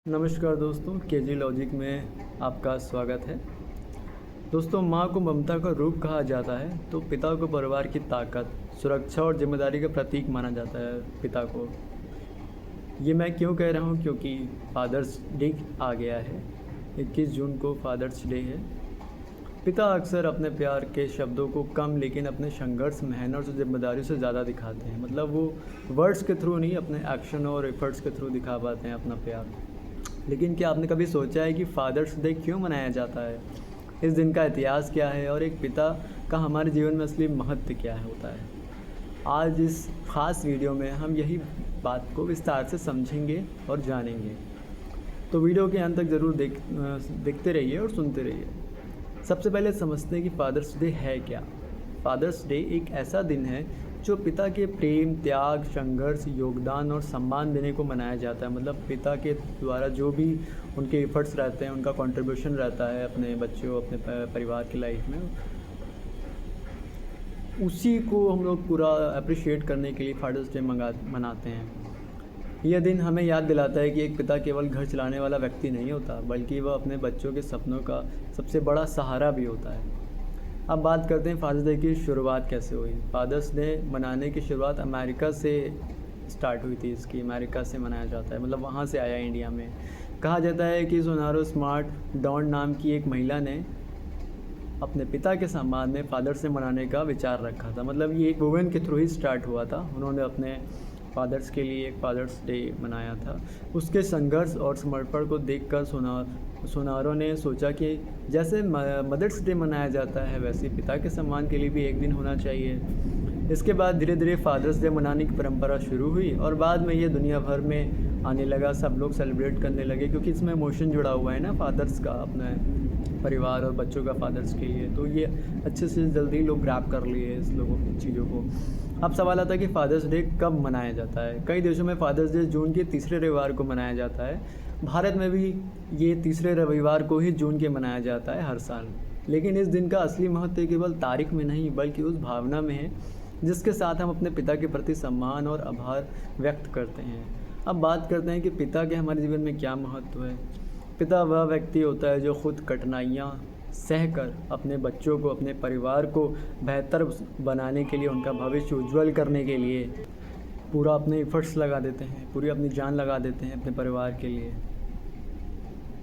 नमस्कार दोस्तों, KG logic में आपका स्वागत है। दोस्तों, माँ को ममता का रूप कहा जाता है तो पिता को परिवार की ताकत, सुरक्षा और जिम्मेदारी का प्रतीक माना जाता है। पिता को ये मैं क्यों कह रहा हूँ, क्योंकि फादर्स डे आ गया है। 21 जून को फादर्स डे है। पिता अक्सर अपने प्यार के शब्दों को कम लेकिन अपने संघर्ष, मेहनत और जिम्मेदारी से ज़्यादा दिखाते हैं। मतलब वो वर्ड्स के थ्रू नहीं, अपने एक्शन और एफर्ट्स के थ्रू दिखा पाते हैं अपना प्यार। लेकिन क्या आपने कभी सोचा है कि फादर्स डे क्यों मनाया जाता है? इस दिन का इतिहास क्या है और एक पिता का हमारे जीवन में असली महत्व क्या होता है? आज इस खास वीडियो में हम यही बात को विस्तार से समझेंगे और जानेंगे। तो वीडियो के अंत तक ज़रूर देखते रहिए और सुनते रहिए। सबसे पहले समझते हैं कि फादर्स डे है क्या। फादर्स डे एक ऐसा दिन है जो पिता के प्रेम, त्याग, संघर्ष, योगदान और सम्मान देने को मनाया जाता है। मतलब पिता के द्वारा जो भी उनके एफर्ट्स रहते हैं, उनका कंट्रीब्यूशन रहता है अपने बच्चों, अपने परिवार की लाइफ में, उसी को हम लोग पूरा अप्रिशिएट करने के लिए फादर्स डे मनाते हैं। यह दिन हमें याद दिलाता है कि एक पिता केवल घर चलाने वाला व्यक्ति नहीं होता, बल्कि वह अपने बच्चों के सपनों का सबसे बड़ा सहारा भी होता है। अब बात करते हैं फादर्स डे की शुरुआत कैसे हुई। फादर्स डे मनाने की शुरुआत अमेरिका से स्टार्ट हुई थी। इसकी अमेरिका से मनाया जाता है, मतलब वहाँ से आया इंडिया में। कहा जाता है कि सोनारो स्मार्ट डॉन नाम की एक महिला ने अपने पिता के सम्मान में फादर्स डे मनाने का विचार रखा था। मतलब ये एक वुमेन के थ्रू ही स्टार्ट हुआ था। उन्होंने अपने फादर्स के लिए एक फादर्स डे मनाया था। उसके संघर्ष और समर्पण को देखकर सोनारो ने सोचा कि जैसे मदर्स डे मनाया जाता है, वैसे पिता के सम्मान के लिए भी एक दिन होना चाहिए। इसके बाद धीरे धीरे फादर्स डे मनाने की परंपरा शुरू हुई और बाद में ये दुनिया भर में आने लगा। सब लोग सेलिब्रेट करने लगे क्योंकि इसमें इमोशन जुड़ा हुआ है ना, फादर्स का अपने परिवार और बच्चों का फादर्स के लिए। तो ये अच्छे से जल्दी लोग ग्रैब कर लिए इस लोगों की चीज़ों को। अब सवाल आता है कि फादर्स डे कब मनाया जाता है। कई देशों में फादर्स डे जून के तीसरे रविवार को मनाया जाता है। भारत में भी ये तीसरे रविवार को ही जून के मनाया जाता है हर साल। लेकिन इस दिन का असली महत्व केवल तारीख में नहीं, बल्कि उस भावना में है जिसके साथ हम अपने पिता के प्रति सम्मान और आभार व्यक्त करते हैं। अब बात करते हैं कि पिता के हमारे जीवन में क्या महत्व है। पिता वह व्यक्ति होता है जो खुद कठिनाइयाँ सहकर अपने बच्चों को, अपने परिवार को बेहतर बनाने के लिए, उनका भविष्य उज्जवल करने के लिए पूरा अपने एफर्ट्स लगा देते हैं, पूरी अपनी जान लगा देते हैं अपने परिवार के लिए।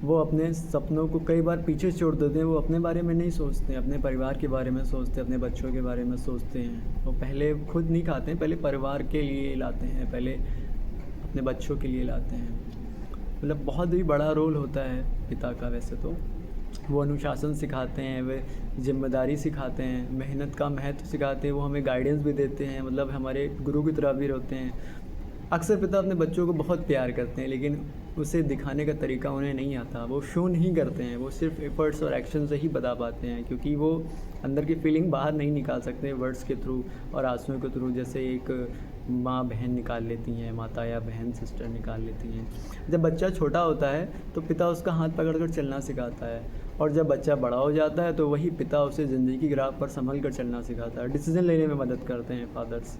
वो अपने सपनों को कई बार पीछे छोड़ देते हैं। वो अपने बारे में नहीं सोचते, अपने परिवार के बारे में सोचते, अपने बच्चों के बारे में सोचते हैं। वो पहले खुद नहीं खाते हैं, पहले परिवार के लिए लाते हैं, पहले अपने बच्चों के लिए लाते हैं। मतलब बहुत ही बड़ा रोल होता है पिता का। वैसे तो वो अनुशासन सिखाते हैं, वे जिम्मेदारी सिखाते हैं, मेहनत का महत्व सिखाते हैं, वो हमें गाइडेंस भी देते हैं, मतलब हमारे गुरु की तरह भी रहते हैं। अक्सर पिता अपने बच्चों को बहुत प्यार करते हैं, लेकिन उसे दिखाने का तरीका उन्हें नहीं आता। वो शो नहीं करते हैं, वो सिर्फ एफर्ट्स और एक्शन से ही बता पाते हैं, क्योंकि वो अंदर की फीलिंग बाहर नहीं निकाल सकते वर्ड्स के थ्रू और आंसुओं के थ्रू, जैसे एक माँ बहन निकाल लेती हैं, माता या बहन सिस्टर निकाल लेती हैं। जब बच्चा छोटा होता है तो पिता उसका हाथ पकड़कर चलना सिखाता है, और जब बच्चा बड़ा हो जाता है तो वही पिता उसे ज़िंदगी की राह पर संभल कर चलना सिखाता है। डिसीजन लेने में मदद करते हैं फादर्स।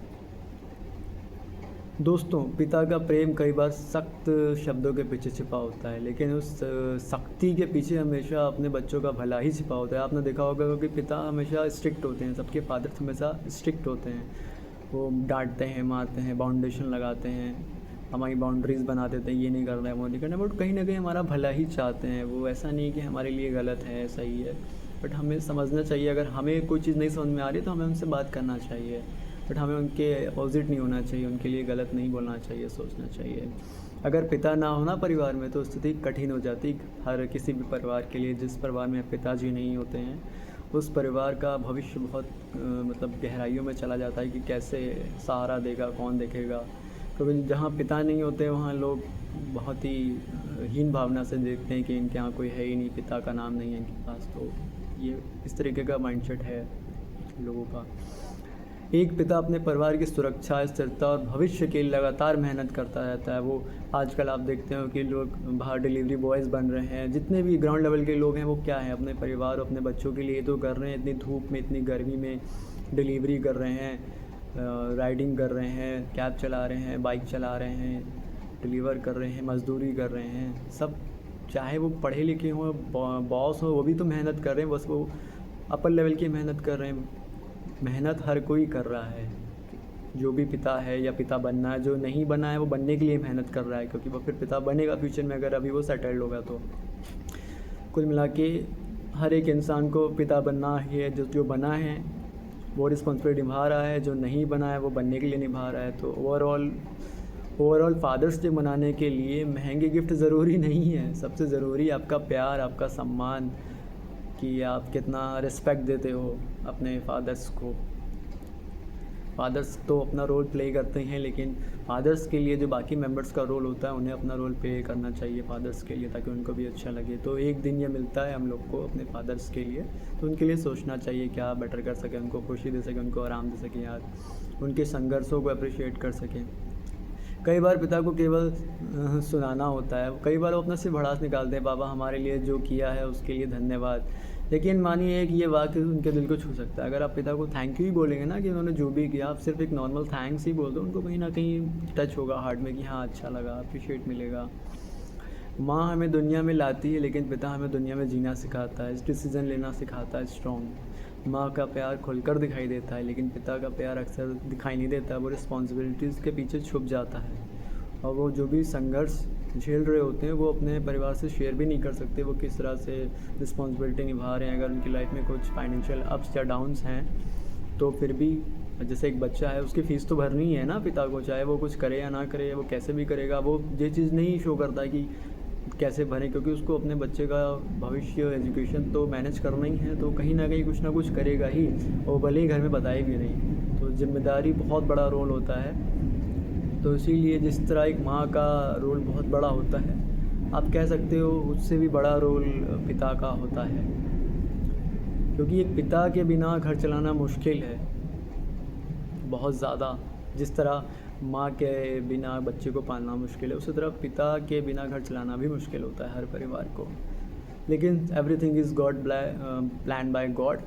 दोस्तों, पिता का प्रेम कई बार सख्त शब्दों के पीछे छिपा होता है, लेकिन उस सख्ती के पीछे हमेशा अपने बच्चों का भला ही छिपा होता है। आपने देखा होगा कि पिता हमेशा स्ट्रिक्ट होते हैं, सबके फादर्स हमेशा स्ट्रिक्ट होते हैं। वो डांटते हैं, मारते हैं, बाउंडेशन लगाते हैं, हमारी बाउंड्रीज़ बना देते हैं, ये नहीं करना है, वो नहीं करना है। बट कहीं ना कहीं हमारा भला ही चाहते हैं वो। ऐसा नहीं कि हमारे लिए गलत है, सही है। बट हमें समझना चाहिए, अगर हमें कोई चीज़ नहीं समझ में आ रही तो हमें उनसे बात करना चाहिए। बट हमें उनके अपोजिट नहीं होना चाहिए, उनके लिए गलत नहीं बोलना चाहिए, सोचना चाहिए। अगर पिता ना होना परिवार में तो स्थिति कठिन हो जाती हर किसी भी परिवार के लिए। जिस परिवार में पिताजी नहीं होते हैं, उस परिवार का भविष्य बहुत मतलब गहराइयों में चला जाता है कि कैसे सहारा देगा, कौन देखेगा। क्योंकि जहाँ पिता नहीं होते वहाँ लोग बहुत ही हीन भावना से देखते हैं कि इनके यहाँ कोई है ही नहीं, पिता का नाम नहीं है इनके पास। तो ये इस तरीके का माइंडसेट है लोगों का। एक पिता अपने परिवार की सुरक्षा, स्थिरता और भविष्य के लिए लगातार मेहनत करता रहता है। वो आजकल आप देखते हो कि लोग बाहर डिलीवरी बॉयज़ बन रहे हैं। जितने भी ग्राउंड लेवल के लोग हैं वो क्या है, अपने परिवार और अपने बच्चों के लिए तो कर रहे हैं। इतनी धूप में, इतनी गर्मी में डिलीवरी कर रहे हैं, राइडिंग कर रहे हैं, कैब चला रहे हैं, बाइक चला रहे हैं, डिलीवर कर रहे हैं, मज़दूरी कर रहे हैं, सब चाहे वो पढ़े लिखे हों, बॉस हो, वो भी तो मेहनत कर रहे हैं, बस वो अपर लेवल की मेहनत कर रहे हैं। मेहनत हर कोई कर रहा है, जो भी पिता है या पिता बनना है, जो नहीं बना है वो बनने के लिए मेहनत कर रहा है, क्योंकि वो फिर पिता बनेगा फ्यूचर में, अगर अभी वो सेटल्ड होगा तो। कुल मिला के हर एक इंसान को पिता बनना है, जो बना है वो रिस्पॉन्सिबिलिटी निभा रहा है, जो नहीं बना है वो बनने के लिए निभा रहा है। तो ओवरऑल फादर्स डे मनाने के लिए महंगे गिफ्ट ज़रूरी नहीं है, सबसे ज़रूरी आपका प्यार, आपका सम्मान, कि आप कितना रिस्पेक्ट देते हो अपने फादर्स को। फादर्स तो अपना रोल प्ले करते हैं, लेकिन फादर्स के लिए जो बाकी मेंबर्स का रोल होता है उन्हें अपना रोल प्ले करना चाहिए फादर्स के लिए, ताकि उनको भी अच्छा लगे। तो एक दिन ये मिलता है हम लोग को अपने फादर्स के लिए, तो उनके लिए सोचना चाहिए क्या बेटर कर सकें, उनको खुशी दे सकें, उनको आराम दे सकें यार, उनके संघर्षों को अप्रिशिएट कर सकें। कई बार पिता को केवल सुनाना होता है, कई बार वो अपना सिर्फ भड़ास निकालते हैं, बाबा हमारे लिए जो किया है उसके लिए धन्यवाद। लेकिन मानिए कि ये वाक्य उनके दिल को छू सकता है। अगर आप पिता को थैंक यू ही बोलेंगे ना, कि उन्होंने जो भी किया, आप सिर्फ एक नॉर्मल थैंक्स ही बोल दो, उनको कहीं ना कहीं टच होगा हार्ट में कि हाँ अच्छा लगा, अप्रिशिएट मिलेगा। माँ हमें दुनिया में लाती है, लेकिन पिता हमें दुनिया में जीना सिखाता है, डिसीज़न लेना सिखाता है स्ट्रॉन्ग। माँ का प्यार खुलकर दिखाई देता है, लेकिन पिता का प्यार अक्सर दिखाई नहीं देता, वो रिस्पॉन्सिबिलिटीज़ के पीछे छुप जाता है, और वो जो भी संघर्ष झेल रहे होते हैं वो अपने परिवार से शेयर भी नहीं कर सकते, वो किस तरह से रिस्पॉन्सिबिलिटी निभा रहे हैं। अगर उनकी लाइफ में कुछ फाइनेंशियल अप्स या डाउन्स हैं तो फिर भी, जैसे एक बच्चा है उसकी फ़ीस तो भरनी ही है ना पिता को, चाहे वो कुछ करे या ना करे, वो कैसे भी करेगा, वो ये चीज़ नहीं शो करता कि कैसे भरें, क्योंकि उसको अपने बच्चे का भविष्य एजुकेशन तो मैनेज करना ही है, तो कहीं ना कहीं कुछ ना कुछ करेगा ही, और भले ही घर में बताए भी नहीं। तो जिम्मेदारी बहुत बड़ा रोल होता है। तो इसीलिए जिस तरह एक माँ का रोल बहुत बड़ा होता है, आप कह सकते हो उससे भी बड़ा रोल पिता का होता है, क्योंकि एक पिता के बिना घर चलाना मुश्किल है बहुत ज़्यादा। जिस तरह माँ के बिना बच्चे को पालना मुश्किल है, उसी तरह पिता के बिना घर चलाना भी मुश्किल होता है हर परिवार को। लेकिन everything is God plan by God.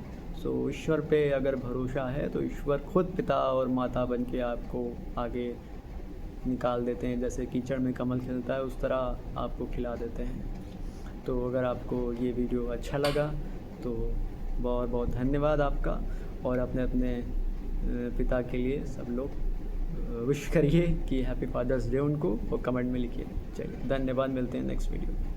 So ईश्वर पे अगर भरोसा है तो ईश्वर खुद पिता और माता बन के आपको आगे निकाल देते हैं, जैसे कीचड़ में कमल खिलता है उस तरह आपको खिला देते हैं। तो अगर आपको ये वीडियो अच्छा लगा तो बहुत बहुत धन्यवाद आपका, और अपने अपने पिता के लिए सब लोग विश करिए कि हैप्पी फादर्स डे उनको, और कमेंट में लिखिए। चलिए धन्यवाद, मिलते हैं नेक्स्ट वीडियो।